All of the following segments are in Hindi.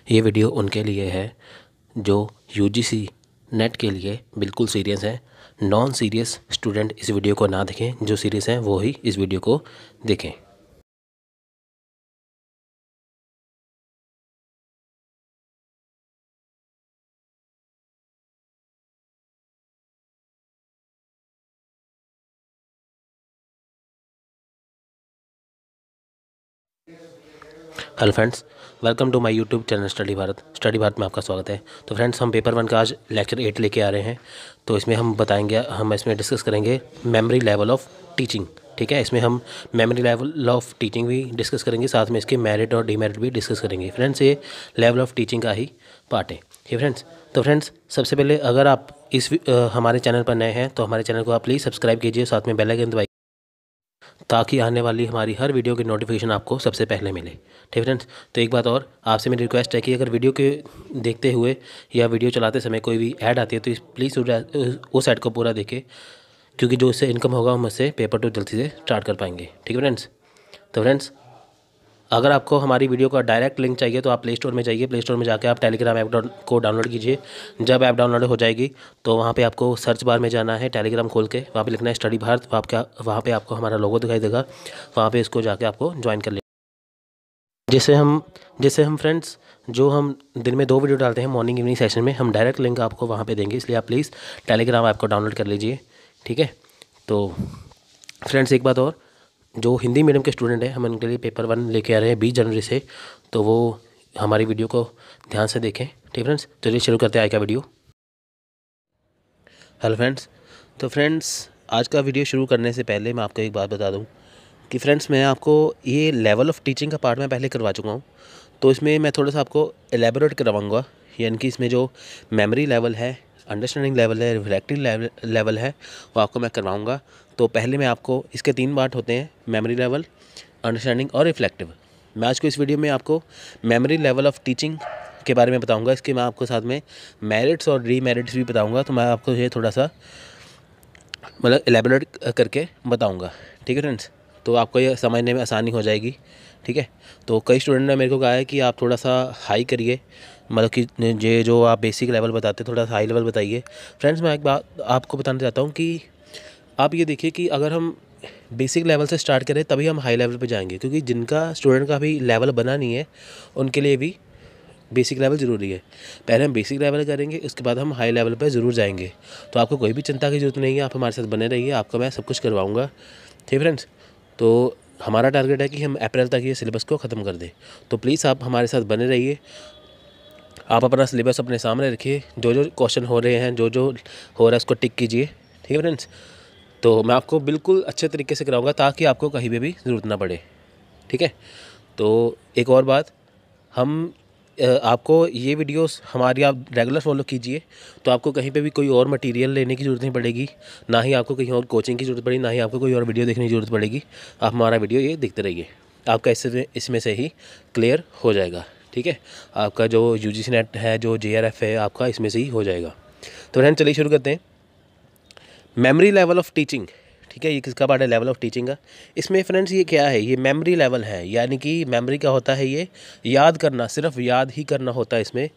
ये वीडियो उनके लिए है जो यूजीसी नेट के लिए बिल्कुल सीरियस हैं। नॉन सीरियस स्टूडेंट इस वीडियो को ना देखें, जो सीरियस हैं वो ही इस वीडियो को देखें। Hello friends, welcome to my YouTube channel study Bharat में आपका स्वागत है। तो फ्रेंड्स, हम पेपर 1 का आज लेक्चर 8 लेके आ रहे हैं। तो इसमें हम इसमें डिस्कस करेंगे मेमोरी लेवल ऑफ टीचिंग। ठीक है, इसमें हम मेमोरी लेवल ऑफ टीचिंग भी डिस्कस करेंगे, साथ में इसके मेरिट और डीमेरिट भी डिस्कस करेंगे। फ्रेंड्स, ये लेवल ऑफ टीचिंग का ही पार्ट है। ठीक फ्रेंड्स, तो फ्रेंड्स सबसे पहले अगर आप हमारे चैनल पर नए हैं तो हमारे चैनल को आप प्लीज़ सब्सक्राइब कीजिए, साथ में बेल आइकन दबाइए ताकि आने वाली हमारी हर वीडियो की नोटिफिकेशन आपको सबसे पहले मिले। ठीक फ्रेंड्स, तो एक बात और आपसे मेरी रिक्वेस्ट है कि अगर वीडियो के देखते हुए या वीडियो चलाते समय कोई भी ऐड आती है तो प्लीज़ उस ऐड को पूरा देखें, क्योंकि जो इससे इनकम होगा हम उससे पेपर 2 जल्दी से स्टार्ट कर पाएंगे। ठीक है फ्रेंड्स, तो फ्रेंड्स अगर आपको हमारी वीडियो का डायरेक्ट लिंक चाहिए तो आप प्ले स्टोर में जाइए। प्ले स्टोर में जाकर आप टेलीग्राम ऐप को डाउनलोड कीजिए। जब ऐप डाउनलोड हो जाएगी तो वहाँ पे आपको सर्च बार में जाना है, टेलीग्राम खोल के वहाँ पे लिखना है स्टडी भारत। वहाँ पे आपको हमारा लोगो दिखाई देगा, वहाँ पे इसको जाके आपको ज्वाइन कर लें। जैसे हम फ्रेंड्स जो हम दिन में 2 वीडियो डालते हैं मॉर्निंग इवनिंग सेशन में, हम डायरेक्ट लिंक आपको वहाँ पे देंगे, इसलिए आप प्लीज़ टेलीग्राम ऐप को डाउनलोड कर लीजिए। ठीक है, तो फ्रेंड्स एक बात और, जो हिंदी मीडियम के स्टूडेंट हैं हम उनके लिए पेपर 1 लेके आ रहे हैं 20 जनवरी से, तो वो हमारी वीडियो को ध्यान से देखें। ठीक फ्रेंड्स, चलिए शुरू करते हैं आज का वीडियो। हेलो फ्रेंड्स, तो फ्रेंड्स आज का वीडियो शुरू करने से पहले मैं आपको एक बात बता दूं कि फ्रेंड्स मैं आपको ये लेवल ऑफ टीचिंग का पार्ट मैं पहले करवा चुका हूं, तो इसमें मैं थोड़ा सा आपको एलेबोरेट करवाऊंगा। यानी कि इसमें जो मेमोरी लेवल है, अंडरस्टैंडिंग लेवल है, रिफ्लेक्टिव लेवल है, वो आपको मैं करवाऊंगा। तो पहले मैं आपको इसके 3 पार्ट होते हैं, मेमोरी लेवल, अंडरस्टैंडिंग और रिफ्लेक्टिव। मैं आज को इस वीडियो में आपको मेमोरी लेवल ऑफ टीचिंग के बारे में बताऊंगा। इसके मैं आपको साथ में मेरिट्स और डीमेरिट्स भी बताऊंगा, तो मैं आपको ये थोड़ा सा मतलब एलेबोरेट करके बताऊंगा। ठीक है फ्रेंड्स, तो आपको ये समझने में आसानी हो जाएगी। ठीक है, तो कई स्टूडेंट ने मेरे को कहा है कि आप थोड़ा सा हाई करिए, मतलब कि ये जो आप बेसिक लेवल बताते थोड़ा सा हाई लेवल बताइए। फ्रेंड्स मैं एक बात आपको बताना चाहता हूँ कि आप ये देखिए कि अगर हम बेसिक लेवल से स्टार्ट करें तभी हम हाई लेवल पे जाएंगे, क्योंकि जिनका स्टूडेंट का भी लेवल बना नहीं है उनके लिए भी बेसिक लेवल ज़रूरी है। पहले हम बेसिक लेवल करेंगे, उसके बाद हम हाई लेवल पर ज़रूर जाएंगे। तो आपको कोई भी चिंता की ज़रूरत नहीं है, आप हमारे साथ बने रहिए, आपको मैं सब कुछ करवाऊँगा। ठीक फ्रेंड्स, तो हमारा टारगेट है कि हम अप्रैल तक ये सिलेबस को ख़त्म कर दें, तो प्लीज़ आप हमारे साथ बने रहिए। आप अपना सिलेबस अपने सामने रखिए, जो जो क्वेश्चन हो रहे हैं, जो जो हो रहा है उसको टिक कीजिए। ठीक है फ्रेंड्स, तो मैं आपको बिल्कुल अच्छे तरीके से कराऊँगा ताकि आपको कहीं भी ज़रूरत ना पड़े। ठीक है, तो एक और बात, हम आपको ये वीडियोस हमारी आप रेगुलर फॉलो कीजिए, तो आपको कहीं पे भी कोई और मटेरियल लेने की ज़रूरत नहीं पड़ेगी, ना ही आपको कहीं और कोचिंग की ज़रूरत पड़ेगी, ना ही आपको कोई और वीडियो देखने की ज़रूरत पड़ेगी। आप हमारा वीडियो ये देखते रहिए, आपका इसमें से ही क्लियर हो जाएगा। ठीक है, आपका जो यूजीसी नेट है, जो जेआरएफ है, आपका इसमें से ही हो जाएगा। तो फ्रेंड चलिए शुरू करते हैं। Memory level of teaching. ठीक है, ये किसका पार्ट है? लेवल ऑफ टीचिंग का। इसमें फ्रेंड्स ये क्या है? ये मेमोरी लेवल है, यानी कि मेमोरी का होता है ये याद करना, सिर्फ याद ही करना होता है इसमें।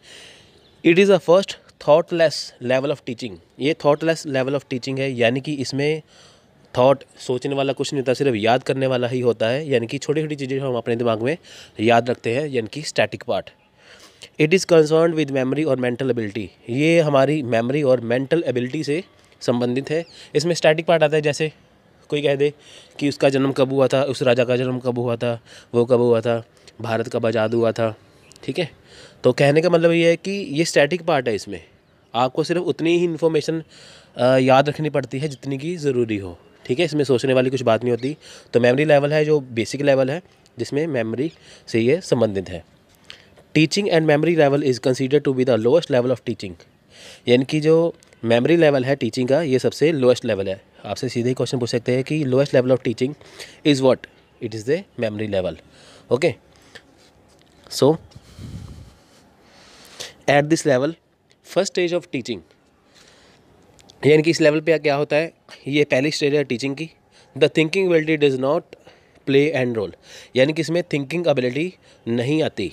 It is a first thoughtless level of teaching. ये थॉटलेस लेवल ऑफ टीचिंग है, यानी कि इसमें थॉट सोचने वाला कुछ नहीं होता, सिर्फ याद करने वाला ही होता है। यानी कि छोटी छोटी चीज़ें हम अपने दिमाग में याद रखते हैं, यानी कि static part. It is concern with memory और मेंटल एबिलिटी। ये हमारी मेमोरी और मेंटल एबिलिटी से संबंधित है। इसमें स्टैटिक पार्ट आता है, जैसे कोई कह दे कि उसका जन्म कब हुआ था, उस राजा का जन्म कब हुआ था, वो कब हुआ था, भारत कब आज़ाद हुआ था। ठीक है, तो कहने का मतलब ये है कि ये स्टैटिक पार्ट है, इसमें आपको सिर्फ उतनी ही इन्फॉर्मेशन याद रखनी पड़ती है जितनी की ज़रूरी हो। ठीक है, इसमें सोचने वाली कुछ बात नहीं होती। तो मेमोरी लेवल है जो बेसिक लेवल है, जिसमें मेमोरी से ये संबंधित है। Teaching and memory level is consider to be the lowest level of teaching. यानी कि जो मेमोरी लेवल है टीचिंग का, ये सबसे लोएस्ट लेवल है। आपसे सीधे ही क्वेश्चन पूछ सकते हैं कि lowest level of teaching is what? It is the memory level. Okay, so at this level first stage of teaching, यानी कि इस लेवल पे क्या होता है? ये पहली स्टेज है टीचिंग की। The thinking ability does not play and role, यानी कि इसमें थिंकिंग एबिलिटी नहीं आती।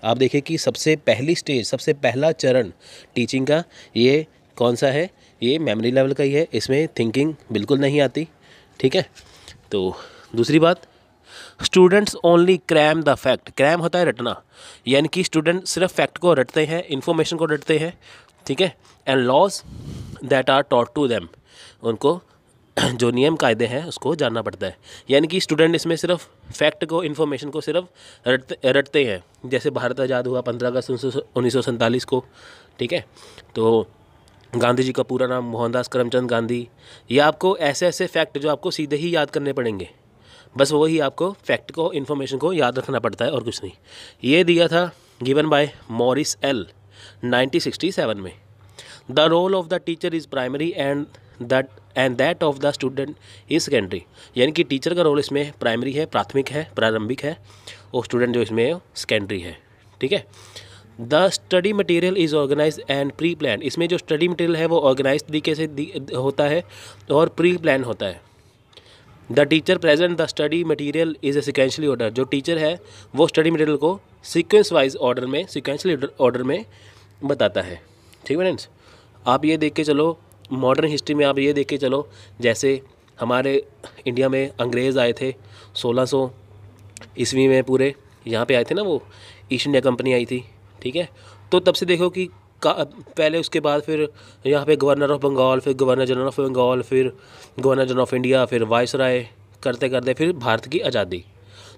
आप देखिए कि सबसे पहली स्टेज, सबसे पहला चरण टीचिंग का ये कौन सा है, ये मेमोरी लेवल का ही है, इसमें थिंकिंग बिल्कुल नहीं आती। ठीक है, तो दूसरी बात, students only cram the fact. Cram होता है रटना, यानी कि स्टूडेंट सिर्फ फैक्ट को रटते हैं, इन्फॉर्मेशन को रटते हैं। ठीक है, and laws that are taught to them, उनको जो नियम कायदे हैं उसको जानना पड़ता है। यानी कि स्टूडेंट इसमें सिर्फ फैक्ट को, इन्फॉर्मेशन को सिर्फ रटते हैं। जैसे भारत आज़ाद हुआ 15 अगस्त 1947 को। ठीक है, तो गांधी जी का पूरा नाम मोहनदास करमचंद गांधी। ये आपको ऐसे ऐसे फैक्ट जो आपको सीधे ही याद करने पड़ेंगे, बस वही आपको फैक्ट को, इन्फॉर्मेशन को याद रखना पड़ता है और कुछ नहीं। ये दिया था गिवन बाय मॉरिस एल 1967 में। The role of the teacher is primary and that of the student is secondary. यानी कि टीचर का रोल इसमें प्राइमरी है, प्राथमिक है, प्रारंभिक है, और स्टूडेंट जो इसमें सेकेंडरी है। ठीक है, the study material is organise and pre plan. इसमें जो स्टडी मटेरियल है वो ऑर्गेनाइज तरीके से होता है और प्री प्लान होता है। The teacher present the study material is a sequentially order. जो टीचर है वो स्टडी मटेरियल को सीक्वेंस वाइज ऑर्डर में, सिक्वेंशली ऑर्डर में बताता है। ठीक है फ्रेंड्स, आप ये देख के चलो, मॉडर्न हिस्ट्री में आप ये देख के चलो, जैसे हमारे इंडिया में अंग्रेज़ आए थे 1600 ईस्वी में, पूरे यहाँ पे आए थे ना, वो ईस्ट इंडिया कंपनी आई थी। ठीक है, तो तब से देखो कि पहले, उसके बाद फिर यहाँ पे गवर्नर ऑफ बंगाल, फिर गवर्नर जनरल ऑफ बंगाल, फिर गवर्नर जनरल ऑफ इंडिया, फिर वाइसराय, करते करते फिर भारत की आज़ादी।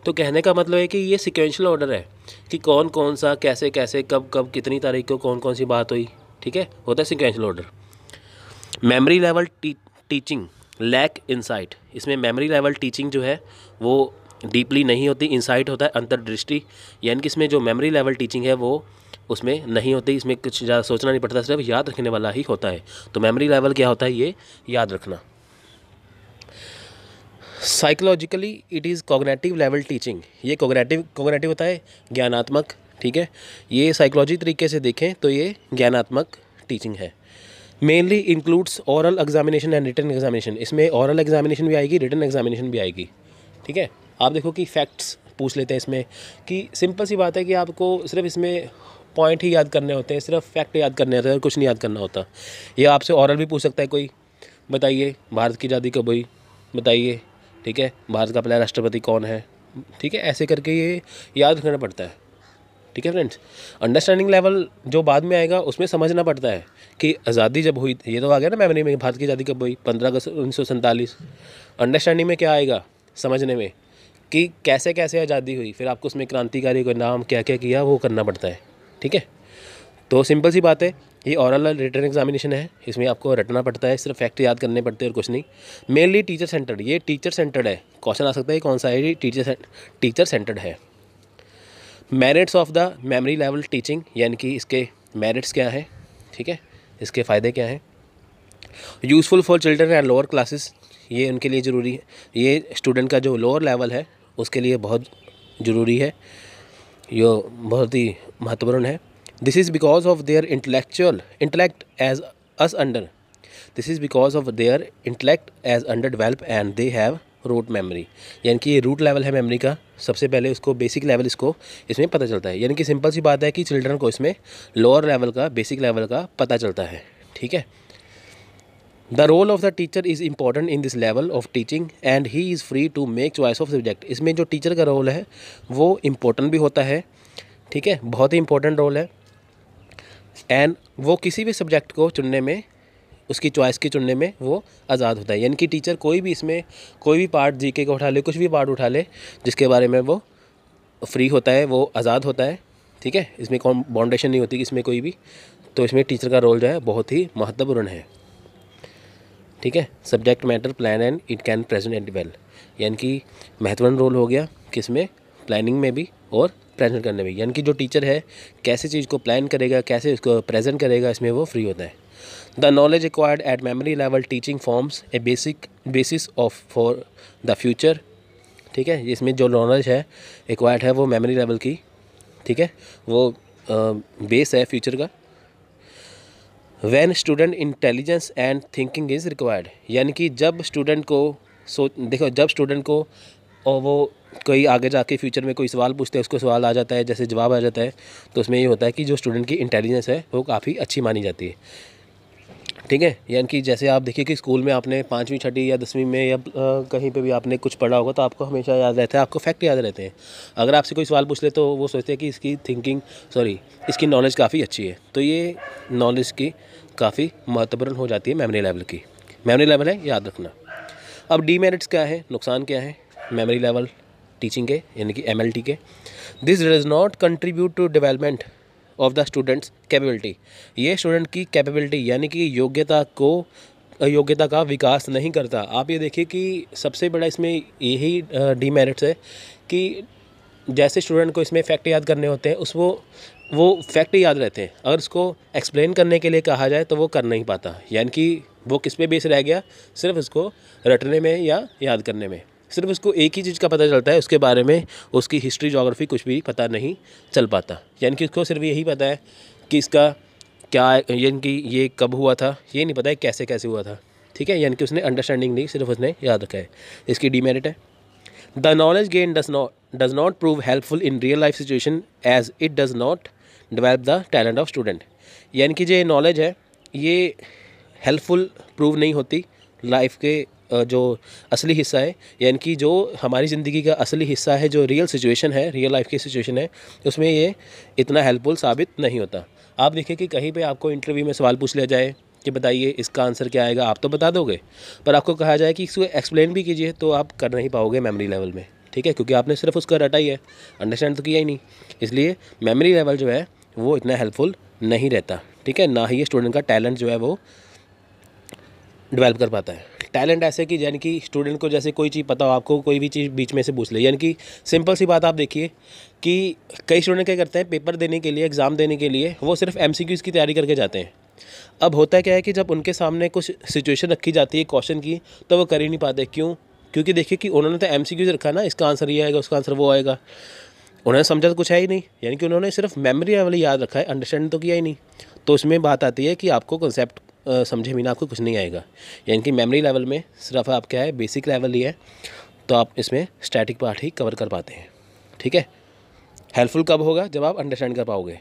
तो कहने का मतलब है कि ये सिक्वेंशियल ऑर्डर है कि कौन कौन सा, कैसे कैसे, कब कब, कितनी तारीख को कौन कौन सी बात हुई। ठीक है, होता है sequential order. Memory level teaching lack insight. इसमें मेमोरी लेवल टीचिंग जो है वो डीपली नहीं होती, इंसाइट होता है, अंतर्दृष्टि। यानी कि इसमें जो मेमोरी लेवल टीचिंग है वो उसमें नहीं होती, इसमें कुछ ज़्यादा सोचना नहीं पड़ता, सिर्फ याद रखने वाला ही होता है। तो मेमोरी लेवल क्या होता है, ये याद रखना। Psychologically it is cognitive level teaching. ये कॉग्निटिव होता है ज्ञानात्मक। ठीक है, ये साइकोलॉजी तरीके से देखें तो ये ज्ञानात्मक टीचिंग है। Mainly includes oral examination and written examination. इसमें ओरल एग्जामिनेशन भी आएगी, रिटन एग्जामिनेशन भी आएगी। ठीक है, आप देखो कि फैक्ट्स पूछ लेते हैं इसमें, कि सिंपल सी बात है कि आपको सिर्फ इसमें पॉइंट ही याद करने होते हैं, सिर्फ फैक्ट याद करने होते हैं, कुछ नहीं याद करना होता। ये आपसे ओरल भी पूछ सकता है कोई, बताइए भारत की आज़ादी कब हुई, बताइए। ठीक है, भारत का पहला राष्ट्रपति कौन है। ठीक है, ऐसे करके ये याद रखना पड़ता है। ठीक है फ्रेंड्स, अंडरस्टैंडिंग लेवल जो बाद में आएगा उसमें समझना पड़ता है कि आज़ादी जब हुई, ये तो आ गया ना मेमोरी में, भारत की आज़ादी कब हुई, 15 अगस्त 1947। अंडरस्टैंडिंग में क्या आएगा, समझने में, कि कैसे कैसे आज़ादी हुई, फिर आपको उसमें क्रांतिकारी का नाम क्या क्या किया वो करना पड़ता है। ठीक है, तो सिंपल सी बात है, ये ओरल रिटन एग्जामिनेशन है, इसमें आपको रटना पड़ता है, सिर्फ फैक्ट याद करने पड़ते हैं और कुछ नहीं। मेनली टीचर सेंटर्ड, ये टीचर सेंटर्ड है। क्वेश्चन आ सकता है कौन सा है, ये टीचर सेंटर्ड है। Merits of the memory level teaching, यानी कि इसके मेरिट्स क्या है। ठीक है, इसके फ़ायदे क्या हैं। Useful for children and lower classes, ये उनके लिए ज़रूरी है, ये स्टूडेंट का जो लोअर लेवल है उसके लिए बहुत ज़रूरी है, ये बहुत ही महत्वपूर्ण है। This is because of their intellect as us under, this is because of their intellect as under develop and they have rote memory. यानी कि ये रूट लेवल है मेमोरी का, सबसे पहले उसको बेसिक लेवल इसको इसमें पता चलता है। यानी कि सिंपल सी बात है कि चिल्ड्रन को इसमें लोअर लेवल का, बेसिक लेवल का पता चलता है। ठीक है, the role of the teacher is important in this level of teaching and he is free to make choice of subject. इसमें जो टीचर का रोल है वो इम्पोर्टेंट भी होता है। ठीक है, बहुत ही इंपॉर्टेंट रोल है, एंड वो किसी भी सब्जेक्ट को चुनने में, उसकी चॉइस के चुनने में वो आज़ाद होता है। यानी कि टीचर कोई भी इसमें कोई भी पार्ट जीके का उठा ले, कुछ भी पार्ट उठा ले, जिसके बारे में वो फ्री होता है, वो आज़ाद होता है। ठीक है, इसमें कौन बाउंडेशन नहीं होती इसमें कोई भी, तो इसमें टीचर का रोल जो है बहुत ही महत्वपूर्ण है। ठीक है, subject matter plan and it can present and well, यानी कि महत्वपूर्ण रोल हो गया किसमें, प्लानिंग में भी और प्रेजेंट करने में। यानी कि जो टीचर है कैसे चीज़ को प्लान करेगा, कैसे उसको प्रेजेंट करेगा, इसमें वो फ्री होता है। The knowledge acquired at memory level teaching forms a basis of for the future. ठीक है, इसमें जो नॉलेज है एक्वायर्ड है वो मेमोरी लेवल की, ठीक है, वो बेस है फ्यूचर का। When student intelligence and thinking is required, यानी कि जब स्टूडेंट को देखो, जब स्टूडेंट को और वो कोई आगे जाके फ्यूचर में कोई सवाल पूछते हैं, उसको सवाल आ जाता है, जैसे जवाब आ जाता है, तो उसमें ये होता है कि जो स्टूडेंट की इंटेलिजेंस है वो काफ़ी अच्छी मानी जाती है। ठीक है, यानी कि जैसे आप देखिए कि स्कूल में आपने 5वीं 6ठी या 10वीं में या कहीं पे भी आपने कुछ पढ़ा होगा तो आपको हमेशा याद रहता है, आपको फैक्ट याद रहते हैं। अगर आपसे कोई सवाल पूछ ले तो वो सोचते हैं कि इसकी नॉलेज काफ़ी अच्छी है। तो ये नॉलेज की काफ़ी महत्वपूर्ण हो जाती है मेमोरी लेवल की। मेमोरी लेवल है, याद रखना। अब डीमेरिट्स क्या है, नुकसान क्या है मेमोरी लेवल टीचिंग के, यानी कि MLT के? This does not contribute to development of the students capability. ये स्टूडेंट की कैपेबिलिटी यानी कि योग्यता का विकास नहीं करता। आप ये देखिए कि सबसे बड़ा इसमें यही डीमेरिट्स है कि जैसे स्टूडेंट को इसमें फैक्ट याद करने होते हैं, वो फैक्ट याद रहते हैं, अगर उसको एक्सप्लेन करने के लिए कहा जाए तो वो कर नहीं पाता। यानी कि वो किस पे बेस रह गया, सिर्फ उसको रटने में या याद करने में। सिर्फ उसको एक ही चीज़ का पता चलता है, उसके बारे में उसकी हिस्ट्री जोग्राफी कुछ भी पता नहीं चल पाता। यानी कि उसको सिर्फ यही पता है कि इसका क्या, यानी कि ये कब हुआ था, ये नहीं पता है कैसे कैसे हुआ था। ठीक है, यानी कि उसने अंडरस्टैंडिंग नहीं, सिर्फ उसने याद रखा है। इसकी डीमेरिट है, the knowledge gain does not prove helpful in real life situation as it does not develop the talent of student. यानी कि जो नॉलेज है ये हेल्पफुल प्रूव नहीं होती लाइफ के जो असली हिस्सा है, यानी कि जो हमारी ज़िंदगी का असली हिस्सा है, जो रियल सिचुएशन है, रियल लाइफ की सिचुएशन है, उसमें ये इतना हेल्पफुल साबित नहीं होता। आप देखिए कि कहीं पे आपको इंटरव्यू में सवाल पूछ लिया जाए कि बताइए इसका आंसर क्या आएगा, आप तो बता दोगे, पर आपको कहा जाए कि इसको एक्सप्लेन भी कीजिए तो आप कर नहीं पाओगे मेमोरी लेवल में। ठीक है, क्योंकि आपने सिर्फ उसका रटा ही है, अंडरस्टैंड तो किया ही नहीं। इसलिए मेमोरी लेवल जो है वो इतना हेल्पफुल नहीं रहता। ठीक है, ना ही ये स्टूडेंट का टैलेंट जो है वो डेवलप कर पाता है। टैलेंट ऐसे कि यानी कि स्टूडेंट को जैसे कोई चीज़ पता हो, आपको कोई भी चीज़ बीच में से पूछ ले, यानी कि सिंपल सी बात आप देखिए कि कई स्टूडेंट क्या करते हैं, पेपर देने के लिए, एग्ज़ाम देने के लिए वो सिर्फ MCQs की तैयारी करके जाते हैं। अब होता क्या है कि जब उनके सामने कुछ सिचुएशन रखी जाती है क्वेश्चन की, तो वो कर ही नहीं पाते। क्यों? क्योंकि देखिए कि उन्होंने तो MCQs रखा ना, इसका आंसर ये आएगा, उसका आंसर वो आएगा, उन्होंने समझा तो कुछ है ही नहीं। यानी कि उन्होंने सिर्फ मेमोरी लेवल याद रखा है, अंडरस्टैंड तो किया ही नहीं। तो उसमें बात आती है कि आपको कॉन्सेप्ट समझे बिना आपको कुछ नहीं आएगा। यानी कि मेमोरी लेवल में सिर्फ आप क्या है, बेसिक लेवल ही है, तो आप इसमें स्टैटिक पार्ट ही कवर कर पाते हैं। ठीक है, हेल्पफुल कब होगा, जब आप अंडरस्टैंड कर पाओगे।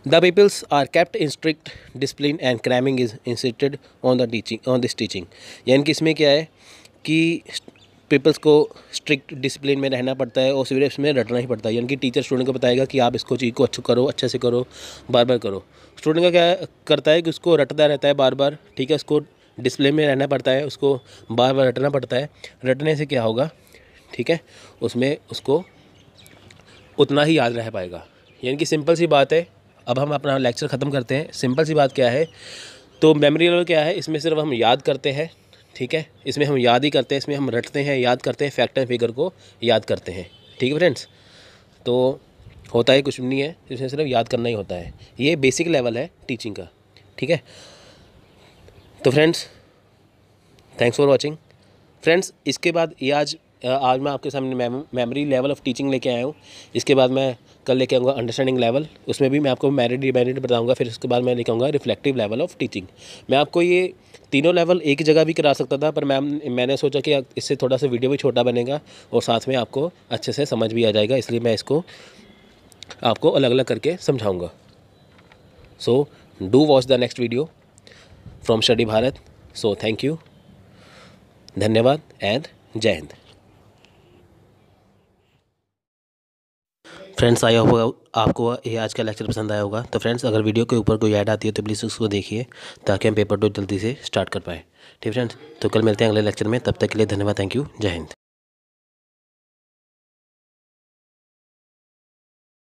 The peoples are kept in strict discipline and cramming is insisted on this teaching. यानी कि इसमें क्या है कि पीपल्स को स्ट्रिक्ट डिसिप्लिन में रहना पड़ता है और सिर्फ इसमें रटना ही पड़ता है। यानी कि टीचर स्टूडेंट को बताएगा कि आप इसको चीज़ को अच्छे से करो, बार बार करो। स्टूडेंट का क्या करता है कि उसको रटता रहता है बार बार। ठीक है, उसको डिसिप्लिन में रहना पड़ता है, उसको बार बार रटना पड़ता है। रटने से क्या होगा, ठीक है, उसमें उसको उतना ही याद रह पाएगा। यानी कि सिंपल सी बात है। अब हम अपना लेक्चर ख़त्म करते हैं। सिंपल सी बात क्या है, तो मेमोरी लेवल क्या है, इसमें सिर्फ हम याद करते हैं। ठीक है, इसमें हम याद ही करते हैं, इसमें हम रटते हैं, याद करते हैं, फैक्ट एंड फिगर को याद करते हैं। ठीक है फ्रेंड्स, तो होता है कुछ नहीं है, इसमें सिर्फ याद करना ही होता है। ये बेसिक लेवल है टीचिंग का। ठीक है, तो friends thanks for watching. Friends इसके बाद ये आज मैं आपके सामने मेमोरी लेवल ऑफ टीचिंग लेके आया हूँ। इसके बाद मैं कल लेके आऊँगा अंडरस्टैंडिंग लेवल, उसमें भी मैं आपको मेरिट बताऊँगा। फिर उसके बाद मैं लेके आऊँगा रिफ्लेक्टिव लेवल ऑफ टीचिंग। मैं आपको ये तीनों लेवल एक जगह भी करा सकता था, पर मैंने सोचा कि इससे थोड़ा सा वीडियो भी छोटा बनेगा और साथ में आपको अच्छे से समझ भी आ जाएगा, इसलिए मैं इसको आपको अलग अलग करके समझाऊँगा। So do watch the next video from study Bharat. So thank you, धन्यवाद एंड जय हिंद। फ्रेंड्स आई होप आपको ये आज का लेक्चर पसंद आया होगा। तो फ्रेंड्स अगर वीडियो के ऊपर कोई ऐड आती है तो प्लीज़ उसको देखिए, ताकि हम पेपर 2 जल्दी से स्टार्ट कर पाएँ। ठीक फ्रेंड्स, तो कल मिलते हैं अगले लेक्चर में। तब तक के लिए धन्यवाद, थैंक यू, जय हिंद।